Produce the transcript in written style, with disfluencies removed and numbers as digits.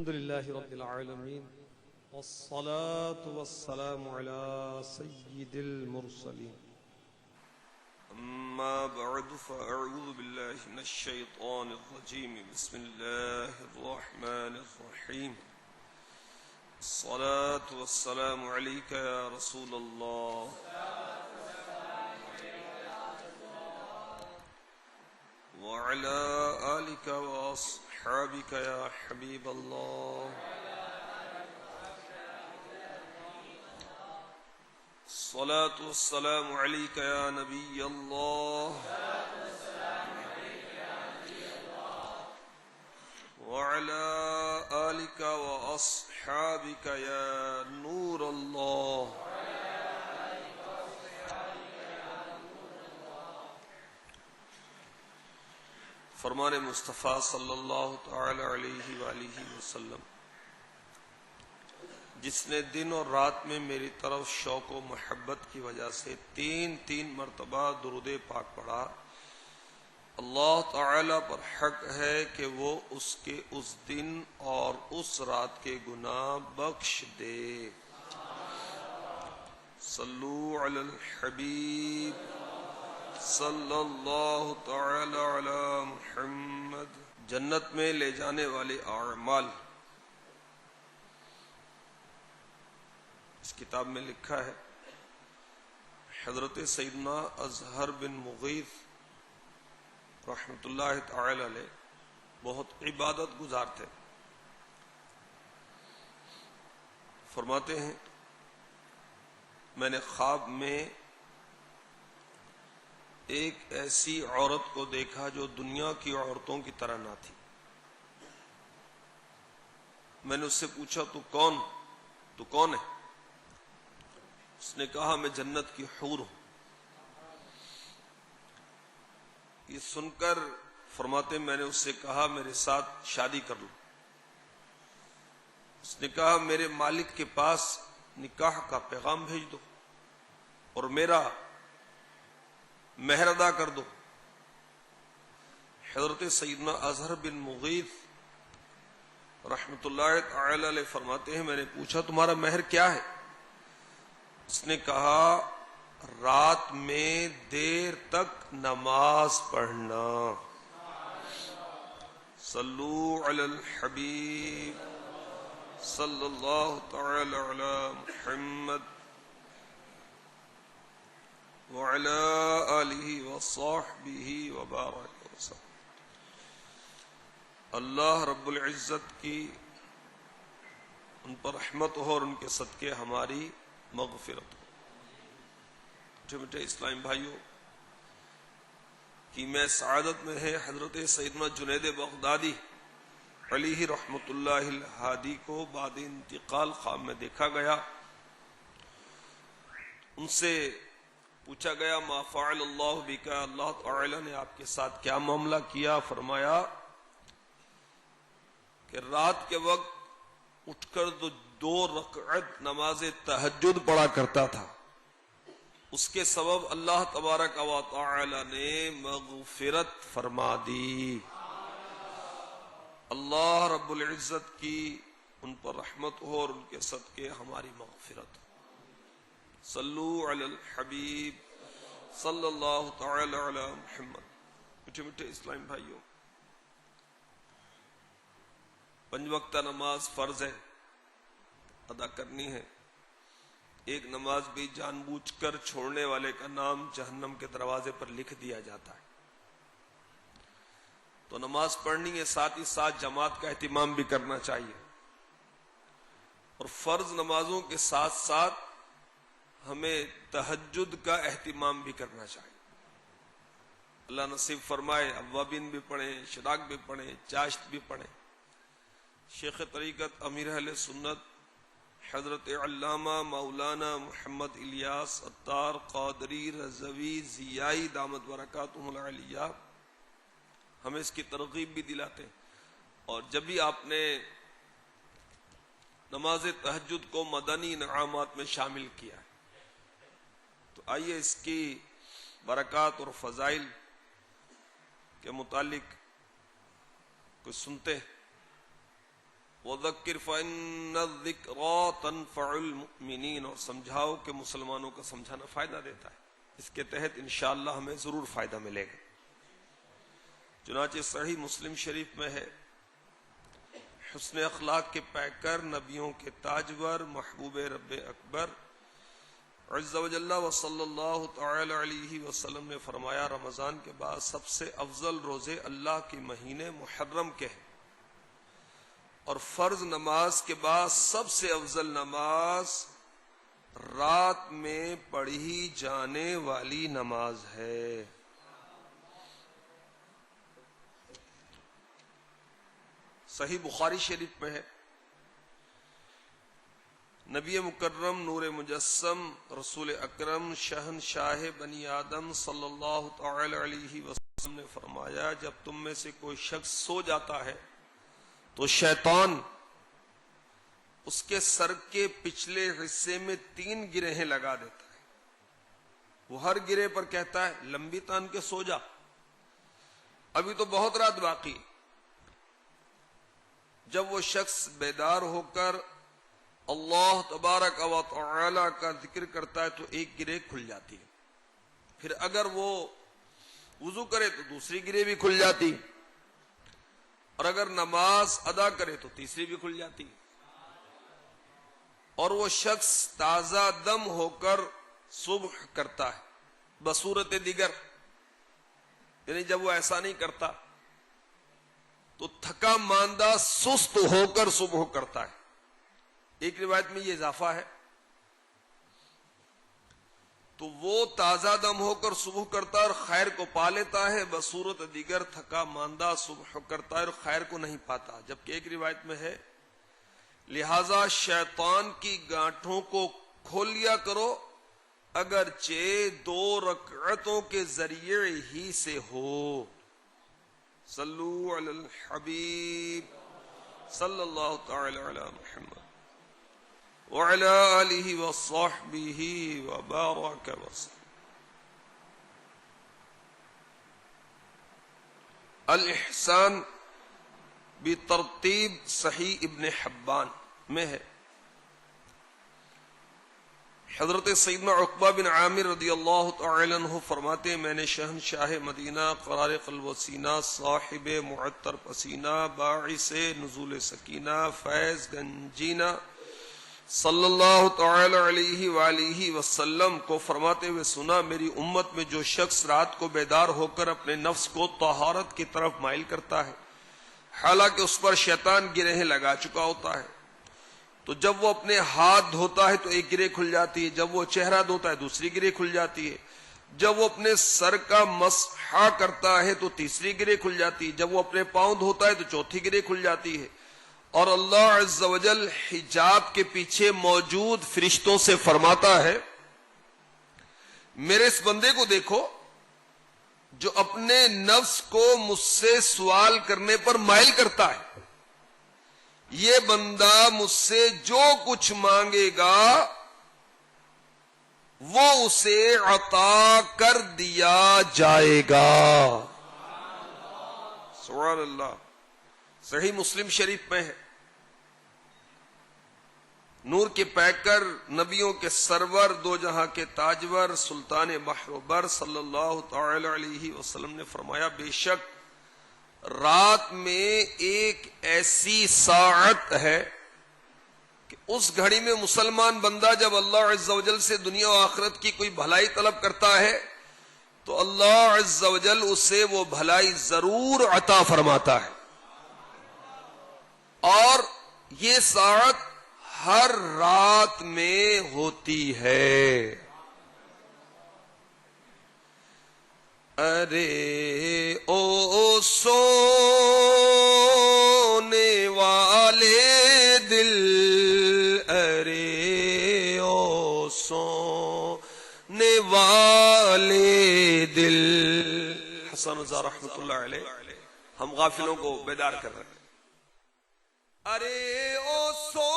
الحمد لله رب العالمين والصلاة والسلام على سيد المرسلين أما بعد فأعوذ بالله من الشيطان الرجيم بسم الله الرحمن الرحيم الصلاة والسلام عليك يا رسول الله وعلى آلك وأصحابك يا حبيب الله الصلاة والسلام عليك يا نبي الله وعلى آلك وأصحابك يا نور الله فرمان مصطفیٰ صلی اللہ تعالی علیہ وآلہ وسلم، جس نے دن اور رات میں میری طرف شوق و محبت کی وجہ سے تین مرتبہ درود پاک پڑھا، اللہ تعالی پر حق ہے کہ وہ اس کے اس دن اور اس رات کے گناہ بخش دے۔ صلو علی الحبیب صلی اللہ تعالی علی محمد۔ جنت میں لے جانے والے اعمال، اس کتاب میں لکھا ہے حضرت سیدنا اظہر بن مغیث رحمۃ اللہ تعالی علیہ بہت عبادت گزار تھے۔ فرماتے ہیں میں نے خواب میں ایک ایسی عورت کو دیکھا جو دنیا کی عورتوں کی طرح نہ تھی۔ میں نے اس سے پوچھا تو کون ہے؟ اس نے کہا میں جنت کی حور ہوں۔ یہ سن کر فرماتے میں نے اس سے کہا میرے ساتھ شادی کر لو۔ اس نے کہا میرے مالک کے پاس نکاح کا پیغام بھیج دو اور میرا مہر ادا کر دو۔ حضرت سیدنا اظہر بن مغیث رحمۃ اللہ تعالی علیہ فرماتے ہیں میں نے پوچھا تمہارا مہر کیا ہے؟ اس نے کہا رات میں دیر تک نماز پڑھنا۔ صلو علی الحبیب صلی اللہ تعالی علی محمد وعلى آلہ وصحبہ وبارک وسلم۔ اللہ رب العزت کی ان پر رحمت ہو اور ان کے صدقے ہماری مغفرت ہو۔ میٹھے میٹھے اسلام بھائیوں، کی میں سعادت میں ہے حضرت سیدنا جنید بغدادی علیہ رحمت اللہ الہادی کو بعد انتقال خواب میں دیکھا گیا۔ ان سے پوچھا گیا ما فعل اللہ بک، اللہ تعالی نے آپ کے ساتھ کیا معاملہ کیا؟ فرمایا کہ رات کے وقت اٹھ کر 2 رکعت نماز تہجد پڑھا کرتا تھا، اس کے سبب اللہ تبارک و تعالی نے مغفرت فرما دی۔ اللہ رب العزت کی ان پر رحمت ہو اور ان کے صدقے ہماری مغفرت ہو۔ صلو علی الحبیب صلی اللہ تعالی علی محمد۔ میٹھے میٹھے اسلام بھائیوں، 5 وقتہ نماز فرض ہے، ادا کرنی ہے۔ ایک نماز بھی جان بوجھ کر چھوڑنے والے کا نام جہنم کے دروازے پر لکھ دیا جاتا ہے۔ تو نماز پڑھنی ہے، ساتھ ہی ساتھ جماعت کا اہتمام بھی کرنا چاہیے، اور فرض نمازوں کے ساتھ ساتھ ہمیں تہجد کا اہتمام بھی کرنا چاہیے۔ اللہ نصیب فرمائے اوابین بھی پڑھیں، شراق بھی پڑھیں، چاشت بھی پڑھیں۔ شیخ طریقت امیر اہل سنت حضرت علامہ مولانا محمد الیاس عطار قادری رضوی ضیائی دامت برکاتہم العلیہ ہمیں اس کی ترغیب بھی دلاتے ہیں، اور جب بھی آپ نے نماز تہجد کو مدنی انعامات میں شامل کیا ہے تو آئیے اس کی برکات اور فضائل کے متعلق کچھ سنتے ہیں۔ وَذَكِّرْ فَإِنَّ الذِّكْرَىٰ تَنفَعُ الْمُؤْمِنِينَ، اور سمجھاؤ کہ مسلمانوں کا سمجھانا فائدہ دیتا ہے. اس کے تحت انشاءاللہ ہمیں ضرور فائدہ ملے گا. چنانچہ صحیح مسلم شریف میں ہے، حسن اخلاق کے پیکر، نبیوں کے تاجور، محبوب رب اکبر عز و جل و صلی اللہ تعالی علیہ وسلم نے فرمایا، رمضان کے بعد سب سے افضل روزے اللہ کے مہینے محرم کے ہیں، اور فرض نماز کے بعد سب سے افضل نماز رات میں پڑھی جانے والی نماز ہے. صحیح بخاری شریف میں ہے، نبی مکرم نور مجسم رسول اکرم شہنشاہ بنی آدم صلی اللہ تعالی علیہ وسلم نے فرمایا، جب تم میں سے کوئی شخص سو جاتا ہے تو شیطان اس کے سر کے پچھلے حصے میں 3 گرہیں لگا دیتا ہے. وہ ہر گرہ پر کہتا ہے لمبی تان کے سو جا، ابھی تو بہت رات باقی. جب وہ شخص بیدار ہو کر اللہ تبارک و تعالی کا ذکر کرتا ہے تو ایک گرہ کھل جاتی ہے. پھر اگر وہ وضو کرے تو دوسری گرہ بھی کھل جاتی، اور اگر نماز ادا کرے تو تیسری بھی کھل جاتی. اور وہ شخص تازہ دم ہو کر صبح کرتا ہے بصورت دیگر، یعنی جب وہ ایسا نہیں کرتا تو تھکا ماندہ سست ہو کر صبح کرتا ہے. ایک روایت میں یہ اضافہ ہے، تو وہ تازہ دم ہو کر صبح کرتا ہے اور خیر کو پا لیتا ہے، بصورت دیگر تھکا ماندہ صبح کرتا ہے اور خیر کو نہیں پاتا. جبکہ ایک روایت میں ہے، لہذا شیطان کی گانٹھوں کو کھول لیا کرو، اگرچہ 2 رکعتوں کے ذریعے ہی سے ہو. صلو علی الحبیب صلی اللہ تعالی علی محمد وعلی آلہ وصحبہ وبارک وسلم. الاحسان بترتیب صحیح ابن حبان میں ہے، حضرت سیدنا عقبہ بن عامر رضی اللہ تعالی عنہ فرماتے ہیں، میں نے شہنشاہ مدینہ قرار قلب و سینہ، صاحب معطر پسینہ، باعث نزول سکینہ، فیض گنجینہ صلی اللہ تعالی علیہ وآلہ وسلم کو فرماتے ہوئے سنا، میری امت میں جو شخص رات کو بیدار ہو کر اپنے نفس کو طہارت کی طرف مائل کرتا ہے، حالانکہ اس پر شیطان گرہیں لگا چکا ہوتا ہے، تو جب وہ اپنے ہاتھ دھوتا ہے تو ایک گرہ کھل جاتی ہے، جب وہ چہرہ دھوتا ہے دوسری گرہ کھل جاتی ہے، جب وہ اپنے سر کا مسح کرتا ہے تو تیسری گرہ کھل جاتی ہے، جب وہ اپنے پاؤں دھوتا ہے تو چوتھی گرہ کھل جاتی ہے. اور اللہ عز و جل حجاب کے پیچھے موجود فرشتوں سے فرماتا ہے، میرے اس بندے کو دیکھو جو اپنے نفس کو مجھ سے سوال کرنے پر مائل کرتا ہے، یہ بندہ مجھ سے جو کچھ مانگے گا وہ اسے عطا کر دیا جائے گا. سبحان اللہ. صحیح مسلم شریف میں ہے، نور کے پیکر، نبیوں کے سرور، 2 جہاں کے تاجور، سلطان بحر و بر صلی اللہ تعالی علیہ وسلم نے فرمایا، بے شک رات میں ایک ایسی ساعت ہے کہ اس گھڑی میں مسلمان بندہ جب اللہ عز و جل سے دنیا و آخرت کی کوئی بھلائی طلب کرتا ہے تو اللہ عز و جل اسے وہ بھلائی ضرور عطا فرماتا ہے. اور یہ ساعت ہر رات میں ہوتی ہے. ارے او سونے والے دل، ارے او سونے والے دل. حسن رضا رحمت اللہ علیہ ہم غافلوں کو بیدار کر رہے ہیں. ارے او سو